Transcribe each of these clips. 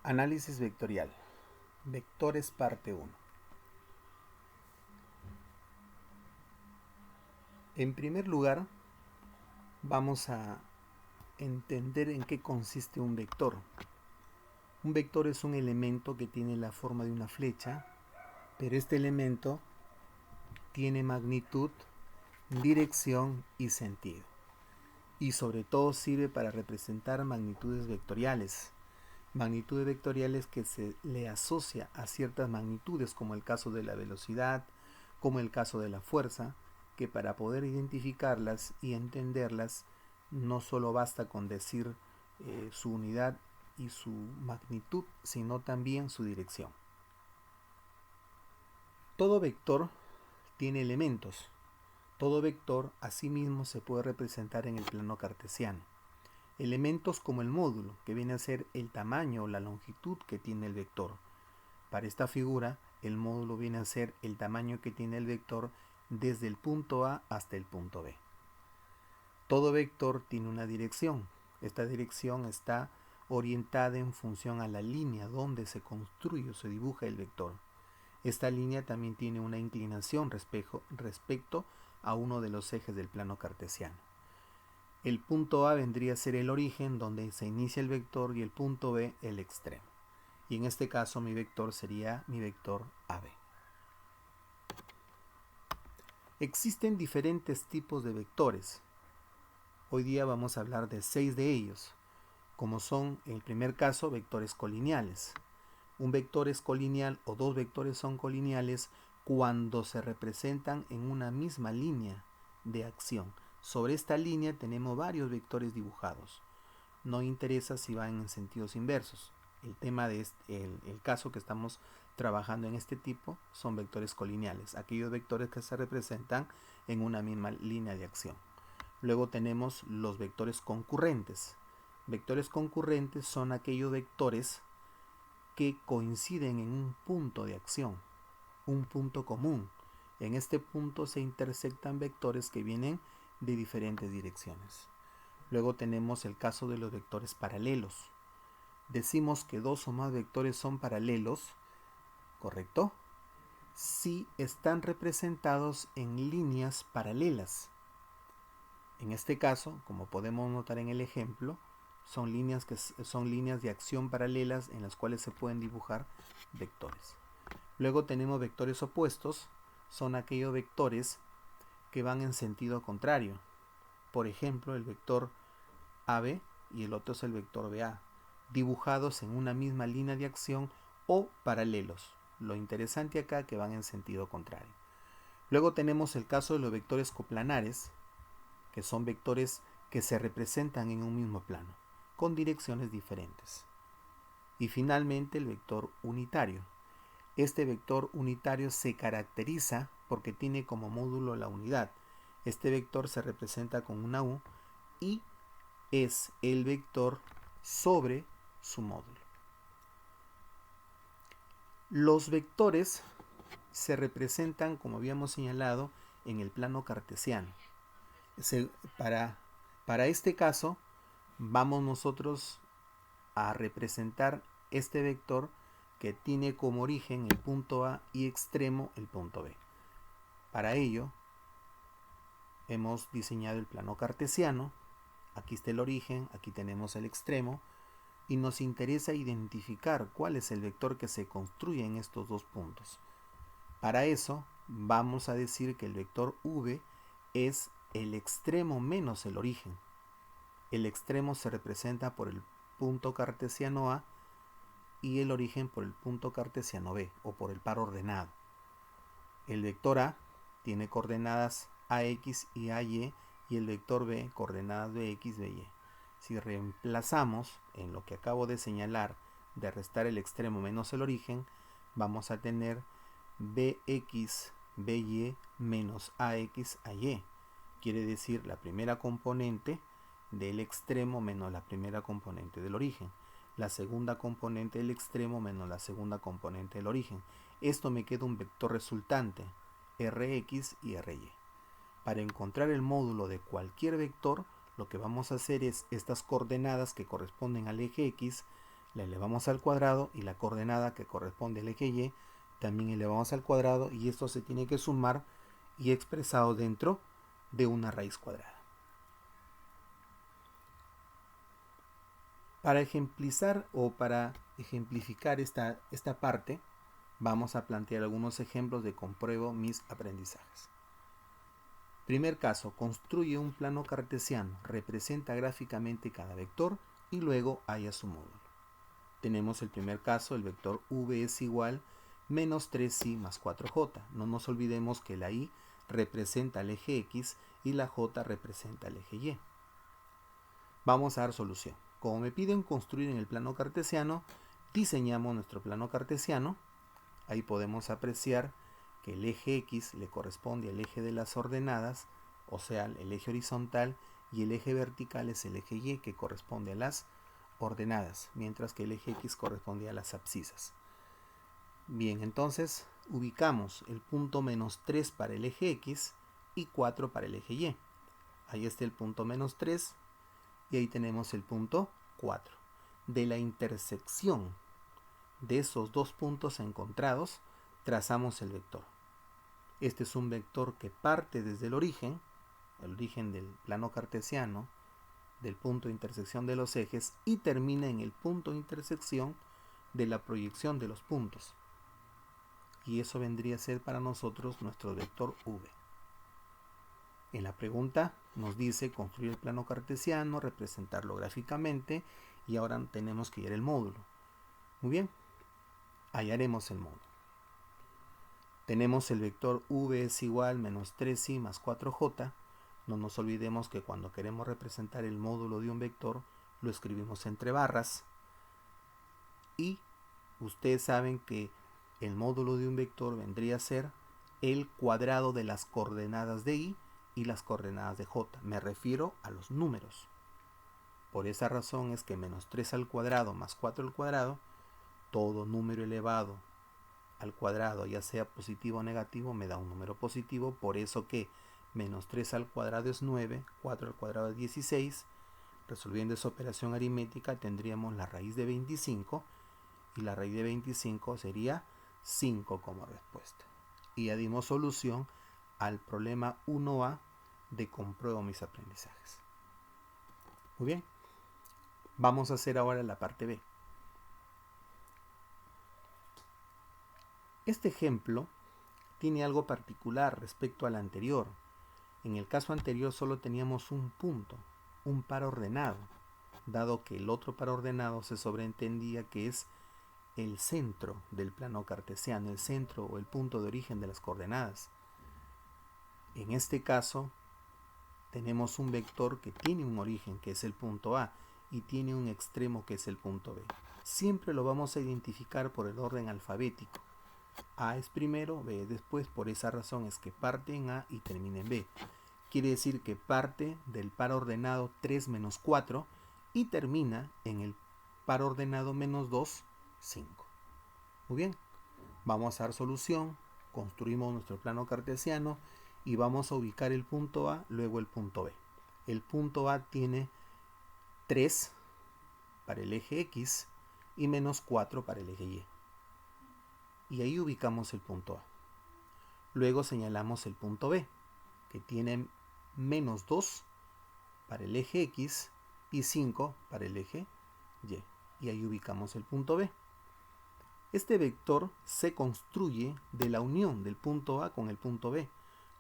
Análisis vectorial. Vectores parte 1. En primer lugar, vamos a entender en qué consiste un vector. Un vector es un elemento que tiene la forma de una flecha, pero este elemento tiene magnitud, dirección y sentido. Y sobre todo sirve para representar magnitudes vectoriales. Magnitudes vectoriales que se le asocia a ciertas magnitudes, como el caso de la velocidad, como el caso de la fuerza, que para poder identificarlas y entenderlas no solo basta con decir su unidad y su magnitud, sino también su dirección. Todo vector tiene elementos. Todo vector asimismo se puede representar en el plano cartesiano. Elementos como el módulo, que viene a ser el tamaño o la longitud que tiene el vector. Para esta figura, el módulo viene a ser el tamaño que tiene el vector desde el punto A hasta el punto B. Todo vector tiene una dirección. Esta dirección está orientada en función a la línea donde se construye o se dibuja el vector. Esta línea también tiene una inclinación respecto a uno de los ejes del plano cartesiano. El punto A vendría a ser el origen donde se inicia el vector y el punto B el extremo. Y en este caso mi vector sería mi vector AB. Existen diferentes tipos de vectores. Hoy día vamos a hablar de 6 de ellos, como son, en el primer caso, vectores colineales. Un vector es colineal o dos vectores son colineales cuando se representan en una misma línea de acción. Sobre esta línea tenemos varios vectores dibujados. No interesa si van en sentidos inversos. El tema de el caso que estamos trabajando en este tipo son vectores colineales, aquellos vectores que se representan en una misma línea de acción. Luego tenemos los vectores concurrentes. Vectores concurrentes son aquellos vectores que coinciden en un punto de acción, un punto común. En este punto se intersectan vectores que vienen de diferentes direcciones. Luego tenemos el caso de los vectores paralelos. Decimos que dos o más vectores son paralelos, ¿correcto? Si están representados en líneas paralelas. En este caso, como podemos notar en el ejemplo, son líneas de acción paralelas en las cuales se pueden dibujar vectores. Luego tenemos vectores opuestos, son aquellos vectores que van en sentido contrario. Por ejemplo, el vector AB y el otro es el vector BA, dibujados en una misma línea de acción o paralelos. Lo interesante acá que van en sentido contrario. Luego tenemos el caso de los vectores coplanares, que son vectores que se representan en un mismo plano, con direcciones diferentes. Y finalmente el vector unitario. Este vector unitario se caracteriza porque tiene como módulo la unidad. Este vector se representa con una U y es el vector sobre su módulo. Los vectores se representan, como habíamos señalado, en el plano cartesiano. Para este caso, vamos nosotros a representar este vector que tiene como origen el punto A y extremo el punto B. Para ello, hemos diseñado el plano cartesiano. Aquí está el origen, aquí tenemos el extremo, y nos interesa identificar cuál es el vector que se construye en estos dos puntos. Para eso, vamos a decir que el vector V es el extremo menos el origen. El extremo se representa por el punto cartesiano A y el origen por el punto cartesiano B o por el par ordenado. El vector A tiene coordenadas AX y AY y el vector B coordenadas BX, BY. Si reemplazamos en lo que acabo de señalar de restar el extremo menos el origen, vamos a tener BX, BY menos AX, AY. Quiere decir la primera componente del extremo menos la primera componente del origen. La segunda componente del extremo menos la segunda componente del origen. Esto me queda un vector resultante, Rx y Ry. Para encontrar el módulo de cualquier vector, lo que vamos a hacer es estas coordenadas que corresponden al eje X, la elevamos al cuadrado y la coordenada que corresponde al eje Y también elevamos al cuadrado, y esto se tiene que sumar y expresado dentro de una raíz cuadrada. Para ejemplificar esta parte, vamos a plantear algunos ejemplos de compruebo mis aprendizajes. Primer caso, construye un plano cartesiano, representa gráficamente cada vector y luego halla su módulo. Tenemos el primer caso, el vector v es igual menos 3i más 4j. No nos olvidemos que la i representa el eje x y la j representa el eje y. Vamos a dar solución. Como me piden construir en el plano cartesiano, diseñamos nuestro plano cartesiano. Ahí podemos apreciar que el eje x le corresponde al eje de las ordenadas, o sea, el eje horizontal, y el eje vertical es el eje y, que corresponde a las ordenadas, mientras que el eje x corresponde a las abscisas. Bien, entonces ubicamos el punto menos 3 para el eje x y 4 para el eje y. Ahí está el punto menos 3 y ahí tenemos el punto 4. De la intersección de esos dos puntos encontrados, trazamos el vector. Este es un vector que parte desde el origen del plano cartesiano, del punto de intersección de los ejes, y termina en el punto de intersección de la proyección de los puntos. Y eso vendría a ser para nosotros nuestro vector v. En la pregunta nos dice construir el plano cartesiano, representarlo gráficamente, y ahora tenemos que hallar el módulo. Muy bien, hallaremos el módulo. Tenemos el vector v es igual menos 3i más 4j. No nos olvidemos que cuando queremos representar el módulo de un vector, lo escribimos entre barras. Y ustedes saben que el módulo de un vector vendría a ser el cuadrado de las coordenadas de i y las coordenadas de j. Me refiero a los números. Por esa razón es que menos 3 al cuadrado más 4 al cuadrado, todo número elevado al cuadrado, ya sea positivo o negativo, me da un número positivo. Por eso que menos 3 al cuadrado es 9, 4 al cuadrado es 16. Resolviendo esa operación aritmética tendríamos la raíz de 25, y la raíz de 25 sería 5 como respuesta. Y ya dimos solución al problema 1A de compruebo mis aprendizajes. Muy bien, vamos a hacer ahora la parte B. Este ejemplo tiene algo particular respecto al anterior. En el caso anterior solo teníamos un punto, un par ordenado, dado que el otro par ordenado se sobreentendía que es el centro del plano cartesiano, el centro o el punto de origen de las coordenadas. En este caso tenemos un vector que tiene un origen, que es el punto A, y tiene un extremo, que es el punto B. Siempre lo vamos a identificar por el orden alfabético. A es primero, B es después. Por esa razón es que parte en A y termina en B. Quiere decir que parte del par ordenado 3 menos 4 y termina en el par ordenado menos 2, 5. Muy bien, vamos a dar solución, construimos nuestro plano cartesiano y vamos a ubicar el punto A, luego el punto B. El punto A tiene 3 para el eje X y menos 4 para el eje Y. Y ahí ubicamos el punto A. Luego señalamos el punto B, que tiene menos 2 para el eje X y 5 para el eje Y. Y ahí ubicamos el punto B. Este vector se construye de la unión del punto A con el punto B,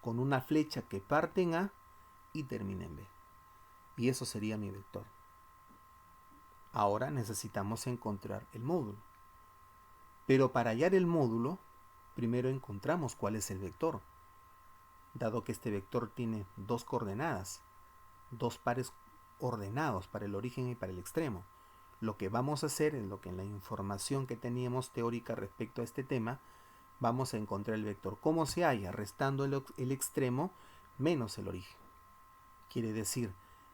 con una flecha que parte en A y termina en B. Y eso sería mi vector. Ahora necesitamos encontrar el módulo. Pero para hallar el módulo, primero encontramos cuál es el vector. Dado que este vector tiene dos coordenadas, dos pares ordenados para el origen y para el extremo. Lo que vamos a hacer es lo que en la información que teníamos teórica respecto a este tema, vamos a encontrar el vector. ¿Cómo se halla? Restando el extremo menos el origen. Quiere decir,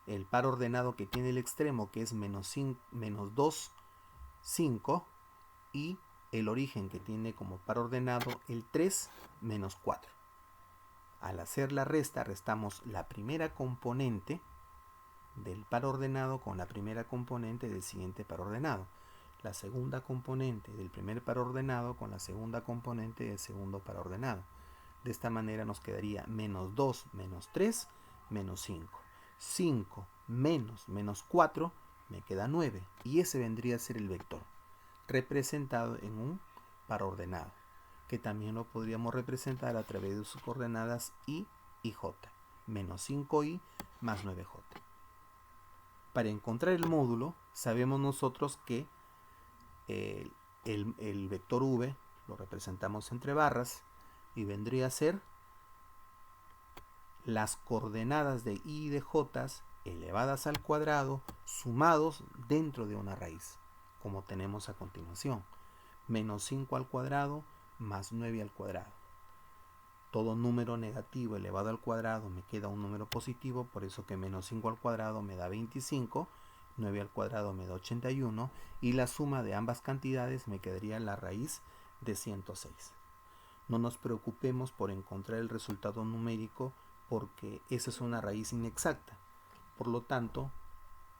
el par ordenado que tiene el extremo, que es menos 2, 5, y el origen que tiene como par ordenado el 3 menos 4. Al hacer la resta, restamos la primera componente del par ordenado con la primera componente del siguiente par ordenado. la segunda componente del primer par ordenado con la segunda componente del segundo par ordenado. De esta manera nos quedaría menos 2 menos 3 menos 5. 5 menos 4 me queda 9. Y ese vendría a ser el vector, representado en un par ordenado, que también lo podríamos representar a través de sus coordenadas i y j. Menos 5i más 9j. Para encontrar el módulo, sabemos nosotros que el vector v lo representamos entre barras y vendría a ser las coordenadas de i y de j elevadas al cuadrado sumados dentro de una raíz, como tenemos a continuación. Menos 5 al cuadrado más 9 al cuadrado. Todo número negativo elevado al cuadrado me queda un número positivo, por eso que menos 5 al cuadrado me da 25, 9 al cuadrado me da 81 y la suma de ambas cantidades me quedaría la raíz de 106. No nos preocupemos por encontrar el resultado numérico porque esa es una raíz inexacta. Por lo tanto,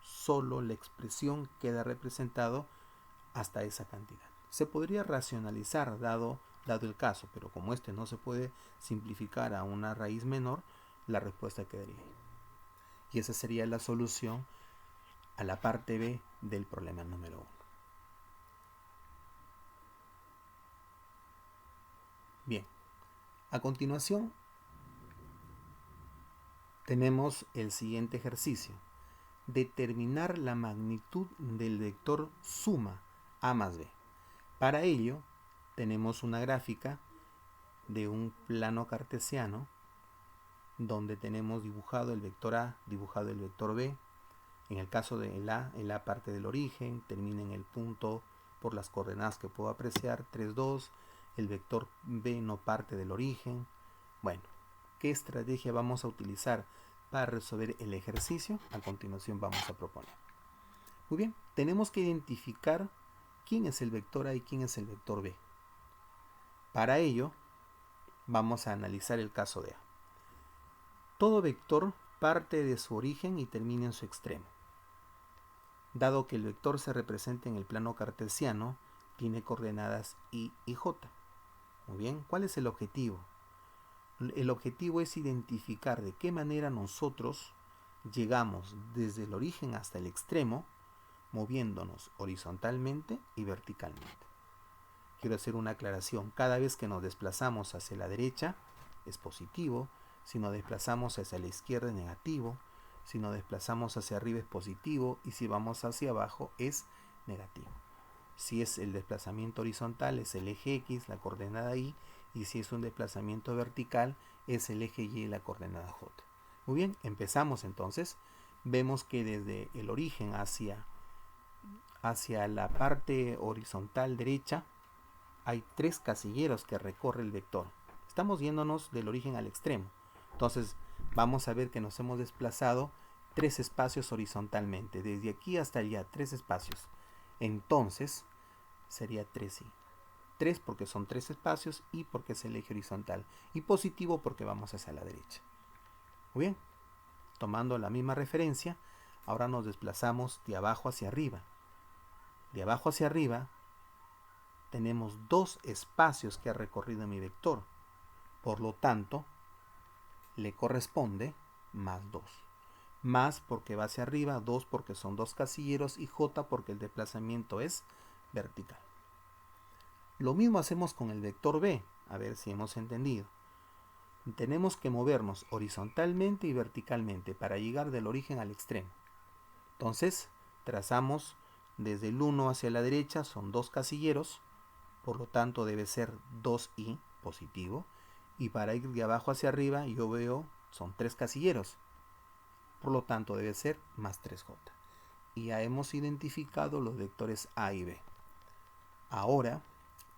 solo la expresión queda representado hasta esa cantidad. Se podría racionalizar dado el caso, pero como este no se puede simplificar a una raíz menor, la respuesta quedaría ahí. Y esa sería la solución a la parte B del problema número 1. Bien, a continuación tenemos el siguiente ejercicio: determinar la magnitud del vector suma a más b. Para ello tenemos una gráfica de un plano cartesiano donde tenemos dibujado el vector A, dibujado el vector B. En el caso de el A parte del origen, termina en el punto por las coordenadas que puedo apreciar, 3, 2. El vector B no parte del origen. Bueno, ¿qué estrategia vamos a utilizar para resolver el ejercicio? A continuación vamos a proponer. Muy bien, tenemos que identificar quién es el vector A y quién es el vector B. Para ello, vamos a analizar el caso de A. Todo vector parte de su origen y termina en su extremo. Dado que el vector se representa en el plano cartesiano, tiene coordenadas i y j. Muy bien, ¿cuál es el objetivo? El objetivo es identificar de qué manera nosotros llegamos desde el origen hasta el extremo, moviéndonos horizontalmente y verticalmente. Quiero hacer una aclaración: cada vez que nos desplazamos hacia la derecha es positivo, si nos desplazamos hacia la izquierda es negativo, si nos desplazamos hacia arriba es positivo y si vamos hacia abajo es negativo. Si es el desplazamiento horizontal es el eje X, la coordenada Y, y si es un desplazamiento vertical es el eje Y, la coordenada J. Muy bien, empezamos entonces. Vemos que desde el origen hacia la parte horizontal derecha hay 3 casilleros que recorre el vector. Estamos yéndonos del origen al extremo. Entonces vamos a ver que nos hemos desplazado 3 espacios horizontalmente. Desde aquí hasta allá, 3 espacios. Entonces sería 3i. 3 porque son 3 espacios y porque es el eje horizontal. Y positivo porque vamos hacia la derecha. Muy bien. Tomando la misma referencia, ahora nos desplazamos de abajo hacia arriba. De abajo hacia arriba tenemos 2 espacios que ha recorrido mi vector. Por lo tanto, le corresponde más 2. Más porque va hacia arriba, 2 porque son 2 casilleros y j porque el desplazamiento es vertical. Lo mismo hacemos con el vector b, a ver si hemos entendido. Tenemos que movernos horizontalmente y verticalmente para llegar del origen al extremo. Entonces, trazamos desde el 1 hacia la derecha, son 2 casilleros, por lo tanto debe ser 2i positivo, y para ir de abajo hacia arriba yo veo son 3 casilleros, por lo tanto debe ser más 3j. Y ya hemos identificado los vectores A y B. Ahora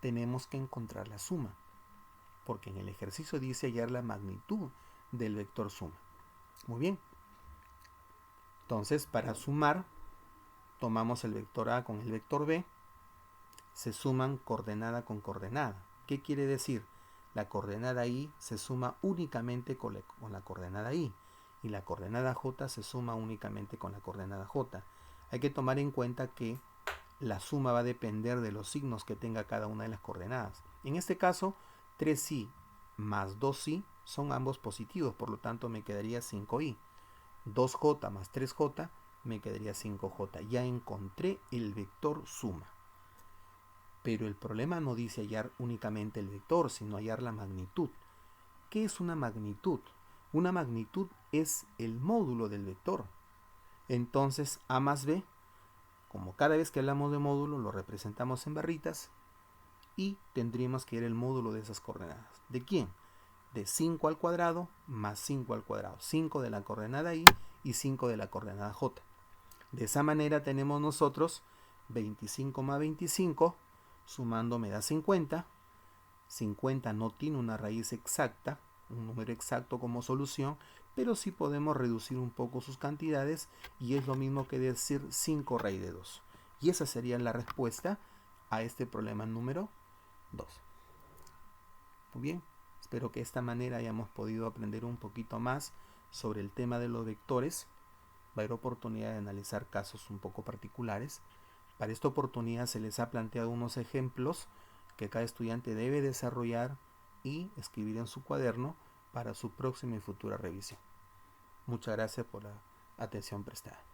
tenemos que encontrar la suma, porque en el ejercicio dice hallar la magnitud del vector suma. Muy bien. Entonces, para sumar, tomamos el vector A con el vector B, se suman coordenada con coordenada. ¿Qué quiere decir? La coordenada Y se suma únicamente con la coordenada Y y la coordenada J se suma únicamente con la coordenada J. Hay que tomar en cuenta que la suma va a depender de los signos que tenga cada una de las coordenadas. En este caso, 3i más 2i son ambos positivos, por lo tanto me quedaría 5i. 2j más 3j me quedaría 5j. Ya encontré el vector suma. Pero el problema no dice hallar únicamente el vector, sino hallar la magnitud. ¿Qué es una magnitud? Una magnitud es el módulo del vector. Entonces, a más b, como cada vez que hablamos de módulo lo representamos en barritas, y tendríamos que ir el módulo de esas coordenadas. ¿De quién? De 5 al cuadrado más 5 al cuadrado. 5 de la coordenada i y 5 de la coordenada j. De esa manera tenemos nosotros 25 más 25, sumando me da 50. 50 no tiene una raíz exacta, un número exacto como solución, pero sí podemos reducir un poco sus cantidades y es lo mismo que decir 5 raíz de 2. Y esa sería la respuesta a este problema número 2. Muy bien, espero que de esta manera hayamos podido aprender un poquito más sobre el tema de los vectores. Va a haber oportunidad de analizar casos un poco particulares. Para esta oportunidad se les ha planteado unos ejemplos que cada estudiante debe desarrollar y escribir en su cuaderno para su próxima y futura revisión. Muchas gracias por la atención prestada.